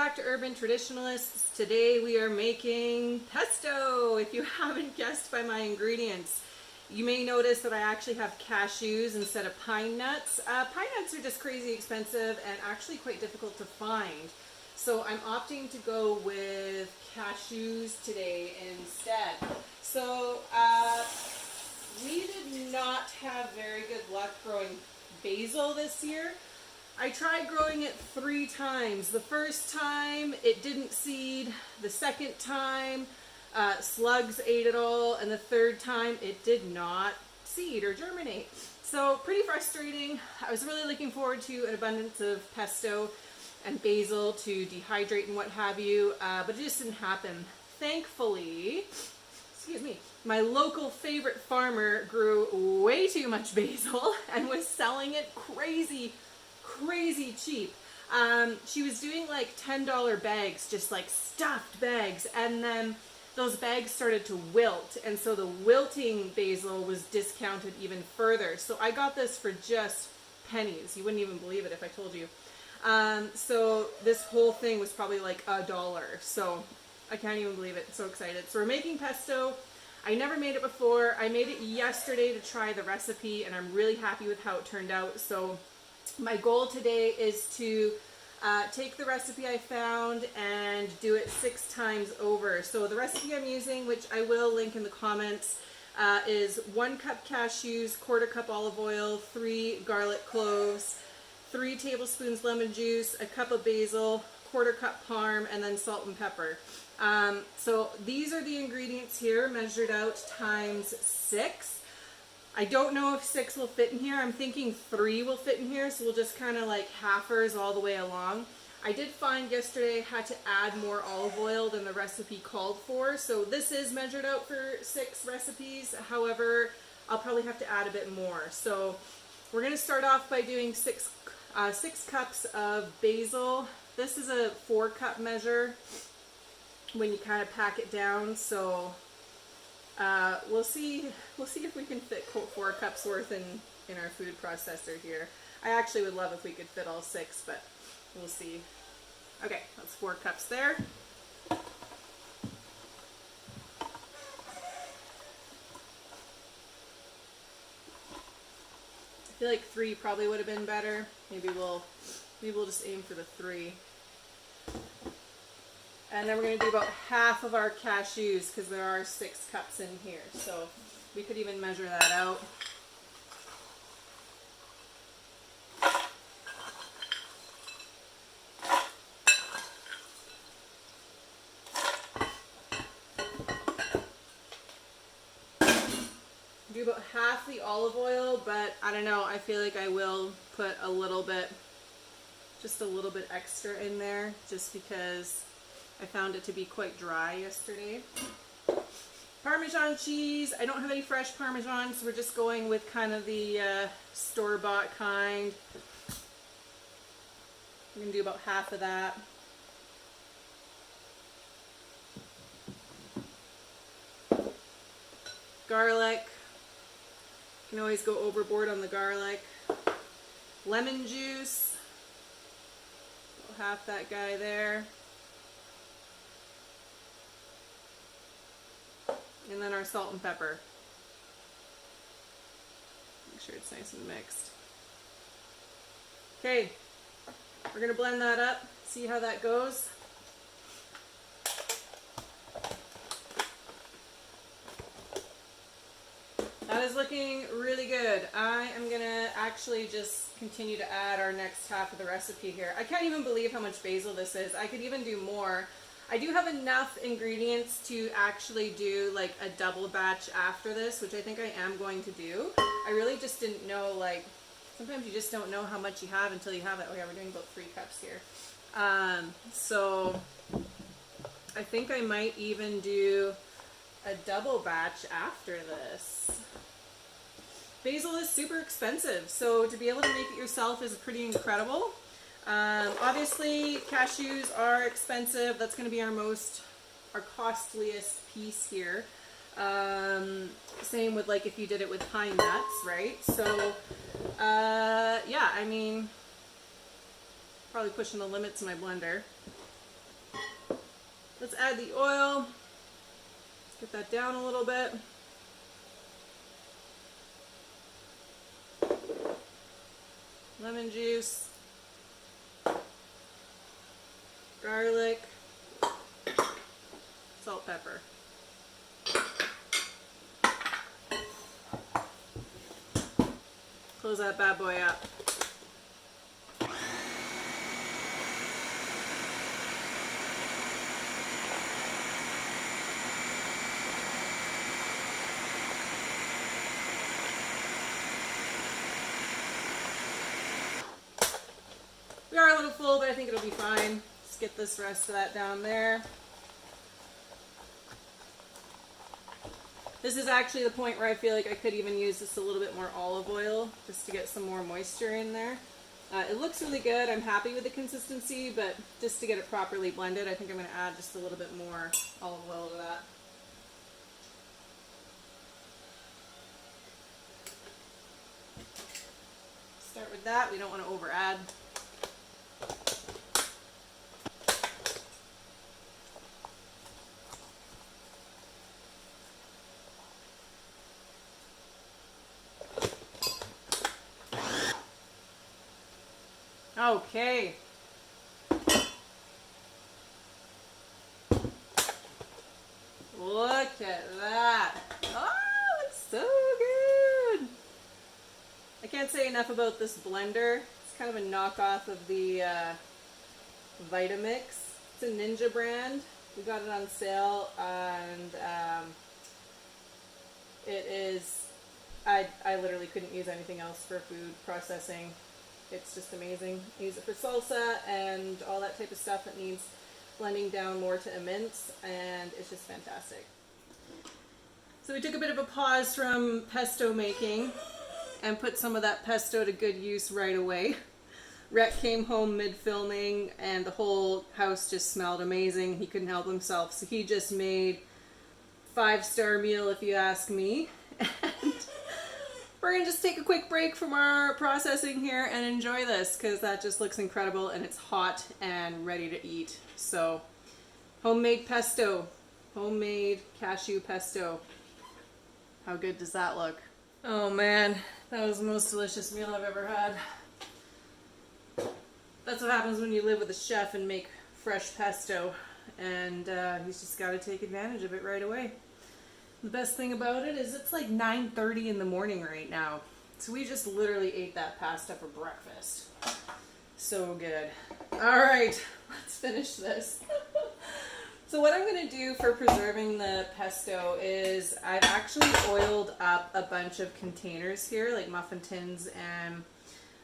back to Urban Traditionalists. Today we are making pesto, if you haven't guessed by my ingredients. You may notice that I actually have cashews instead of pine nuts. Pine nuts are just crazy expensive and actually quite difficult to find. So I'm opting to go with cashews today instead. So we did not have very good luck growing basil this year. I tried growing it 3 times. The first time it didn't seed, the second time slugs ate it all, and the third time it did not seed or germinate. So pretty frustrating. I was really looking forward to an abundance of pesto and basil to dehydrate and what have you, but it just didn't happen. Thankfully, excuse me, my local favorite farmer grew way too much basil and was selling it crazy cheap. She was doing like $10 bags, just like stuffed bags, and then those bags started to wilt, and so the wilting basil was discounted even further. So I got this for just pennies. You wouldn't even believe it if I told you. So this whole thing was probably like $1. So I can't even believe it. So excited. So we're making pesto. I never made it before. I made it yesterday to try the recipe, and I'm really happy with how it turned out. So my goal today is to take the recipe I found and do it 6 times over. So the recipe I'm using, which I will link in the comments, is 1 cup cashews, 1/4 cup olive oil, 3 garlic cloves, 3 tablespoons lemon juice, 1 cup of basil, 1/4 cup parm, and then salt and pepper. So these are the ingredients here, measured out times 6. I don't know if 6 will fit in here. I'm thinking 3 will fit in here, so we'll just kind of like halfers all the way along. I did find yesterday I had to add more olive oil than the recipe called for, so this is measured out for 6 recipes. However, I'll probably have to add a bit more. So we're going to start off by doing 6 cups of basil. This is a 4-cup measure when you kind of pack it down, so we'll see if we can fit 4 cups worth in our food processor here. I actually would love if we could fit all 6, but we'll see. Okay, that's 4 cups there. I feel like 3 probably would have been better. Maybe we'll just aim for the 3. And then we're going to do about half of our cashews because there are 6 cups in here. So we could even measure that out. Do about half the olive oil, but I don't know, I feel like I will put a little bit, just a little bit extra in there, just because I found it to be quite dry yesterday. Parmesan cheese. I don't have any fresh Parmesan, so we're just going with kind of the store-bought kind. I'm going to do about half of that. Garlic. You can always go overboard on the garlic. Lemon juice. About half that guy there. And then our salt and pepper. Make sure it's nice and mixed. Okay, we're going to blend that up, see how that goes. That is looking really good. I am going to actually just continue to add our next half of the recipe here. I can't even believe how much basil this is. I could even do more. I do have enough ingredients to actually do like a double batch after this, which I think I am going to do. I really just didn't know, like, sometimes you just don't know how much you have until you have it. Oh yeah, we're doing about 3 cups here. So I think I might even do a double batch after this. Basil is super expensive, so to be able to make it yourself is pretty incredible. Obviously cashews are expensive. That's going to be our costliest piece here. Same with like if you did it with pine nuts, right? So yeah, I mean, probably pushing the limits in my blender. Let's add the oil. Let's get that down a little bit. Lemon juice, garlic, salt, pepper. Close that bad boy up. We are a little full, but I think it'll be fine. Let's get this rest of that down there. This is actually the point where I feel like I could even use just a little bit more olive oil just to get some more moisture in there. It looks really good. I'm happy with the consistency, but just to get it properly blended, I think I'm going to add just a little bit more olive oil to that. Start with that. We don't want to over add. Okay. Look at that. Oh, it's so good. I can't say enough about this blender. It's kind of a knockoff of the Vitamix. It's a Ninja brand. We got it on sale, and it is, I literally couldn't use anything else for food processing. It's just amazing. Use it for salsa and all that type of stuff that needs blending down more to a mince, and it's just fantastic. So we took a bit of a pause from pesto making and put some of that pesto to good use right away. Rhett came home mid-filming and the whole house just smelled amazing. He couldn't help himself, so he just made 5-star meal if you ask me. And we're gonna just take a quick break from our processing here and enjoy this, because that just looks incredible and it's hot and ready to eat. So, homemade pesto, homemade cashew pesto. How good does that look? Oh man, that was the most delicious meal I've ever had. That's what happens when you live with a chef and make fresh pesto, and he's just got to take advantage of it right away. The best thing about it is it's like 9:30 in the morning right now. So we just literally ate that pasta for breakfast. So good. All right, let's finish this. So what I'm going to do for preserving the pesto is I've actually oiled up a bunch of containers here, like muffin tins and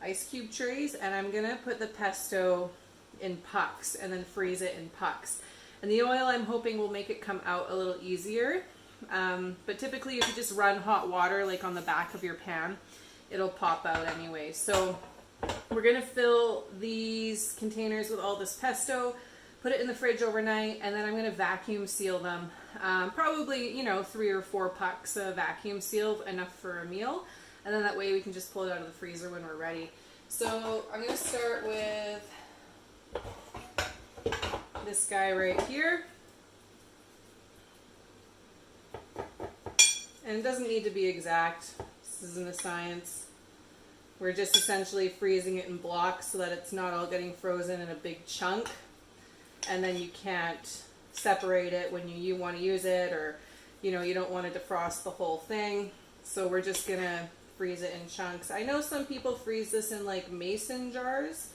ice cube trays, and I'm going to put the pesto in pucks and then freeze it in pucks. And the oil, I'm hoping, will make it come out a little easier. But typically if you just run hot water like on the back of your pan, it'll pop out anyway. So we're going to fill these containers with all this pesto, put it in the fridge overnight, and then I'm going to vacuum seal them. Probably, 3 or 4 pucks of vacuum seal, enough for a meal. And then that way we can just pull it out of the freezer when we're ready. So I'm going to start with this guy right here. And it doesn't need to be exact. This isn't a science. We're just essentially freezing it in blocks so that it's not all getting frozen in a big chunk. And then you can't separate it when you want to use it, or you don't want to defrost the whole thing. So we're just going to freeze it in chunks. I know some people freeze this in like mason jars.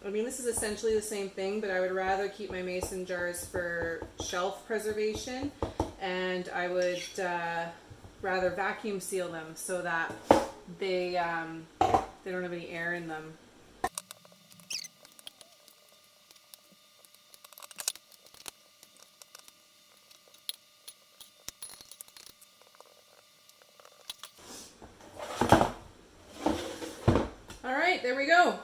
This is essentially the same thing, but I would rather keep my mason jars for shelf preservation, and I would rather vacuum seal them so that they don't have any air in them. All right, there we go.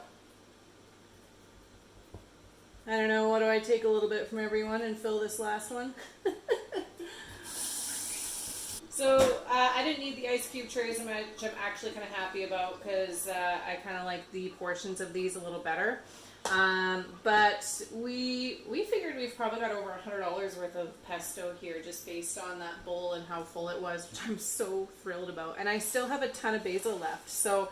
I don't know, what do I take a little bit from everyone and fill this last one? So I didn't need the ice cube trays, which I'm actually kind of happy about because I kind of like the portions of these a little better. But we figured we've probably got over $100 worth of pesto here just based on that bowl and how full it was, which I'm so thrilled about. And I still have a ton of basil left. So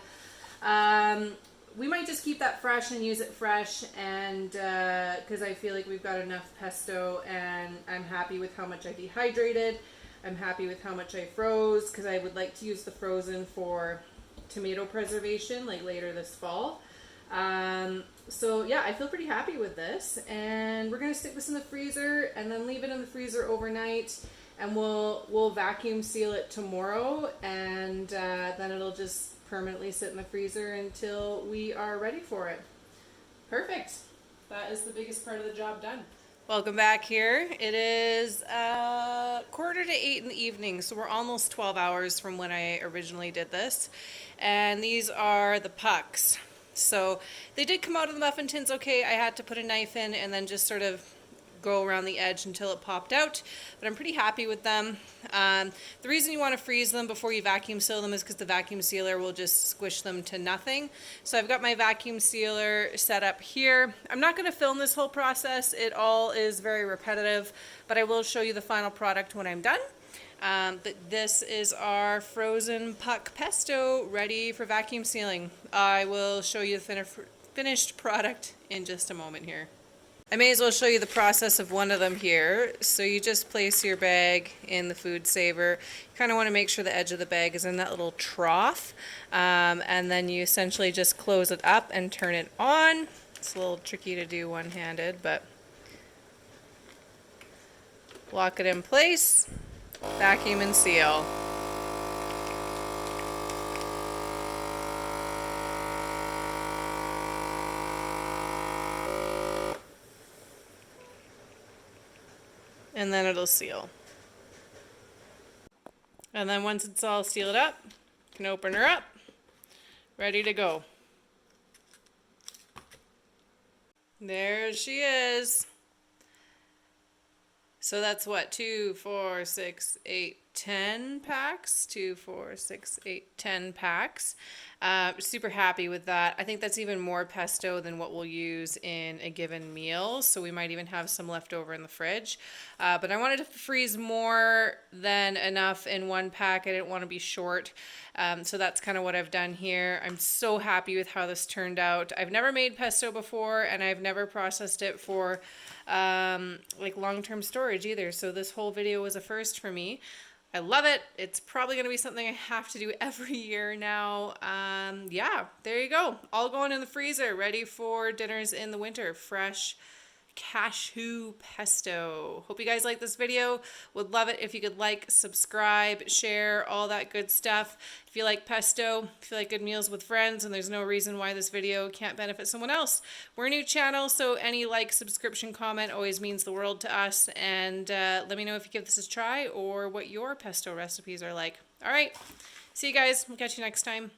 we might just keep that fresh and use it fresh, and because I feel like we've got enough pesto, and I'm happy with how much I dehydrated. I'm happy with how much I froze because I would like to use the frozen for tomato preservation like later this fall. So yeah, I feel pretty happy with this, and we're gonna stick this in the freezer and then leave it in the freezer overnight, and we'll vacuum seal it tomorrow, and then it'll just permanently sit in the freezer until we are ready for it. Perfect. That is the biggest part of the job done. Welcome back here. It is 7:45 in the evening, so we're almost 12 hours from when I originally did this. And these are the pucks. So they did come out of the muffin tins okay. I had to put a knife in and then just sort of go around the edge until it popped out, but I'm pretty happy with them. The reason you want to freeze them before you vacuum seal them is because the vacuum sealer will just squish them to nothing. So I've got my vacuum sealer set up here. I'm not going to film this whole process. It all is very repetitive, but I will show you the final product when I'm done. But this is our frozen puck pesto ready for vacuum sealing. I will show you the finished product in just a moment here. I may as well show you the process of one of them here. So you just place your bag in the food saver. You kind of want to make sure the edge of the bag is in that little trough. And then you essentially just close it up and turn it on. It's a little tricky to do one-handed, but lock it in place, vacuum and seal. And then it'll seal. And then once it's all sealed up, you can open her up, ready to go. There she is. So that's what, 2, 4, 6, 8, 10 packs. 2, 4, 6, 8, 10 packs. Super happy with that. I think that's even more pesto than what we'll use in a given meal. So we might even have some left over in the fridge. But I wanted to freeze more than enough in one pack. I didn't want to be short. So that's kind of what I've done here. I'm so happy with how this turned out. I've never made pesto before, and I've never processed it for like long-term storage either. So this whole video was a first for me. I love it. It's probably going to be something I have to do every year now. Yeah, there you go. All going in the freezer, ready for dinners in the winter. Fresh cashew pesto. Hope you guys like this video. Would love it if you could like, subscribe, share, all that good stuff. If you like pesto, if you like good meals with friends, and there's no reason why this video can't benefit someone else. We're a new channel, so any like, subscription, comment always means the world to us. And let me know if you give this a try or what your pesto recipes are like. All right, see you guys. I'll catch you next time.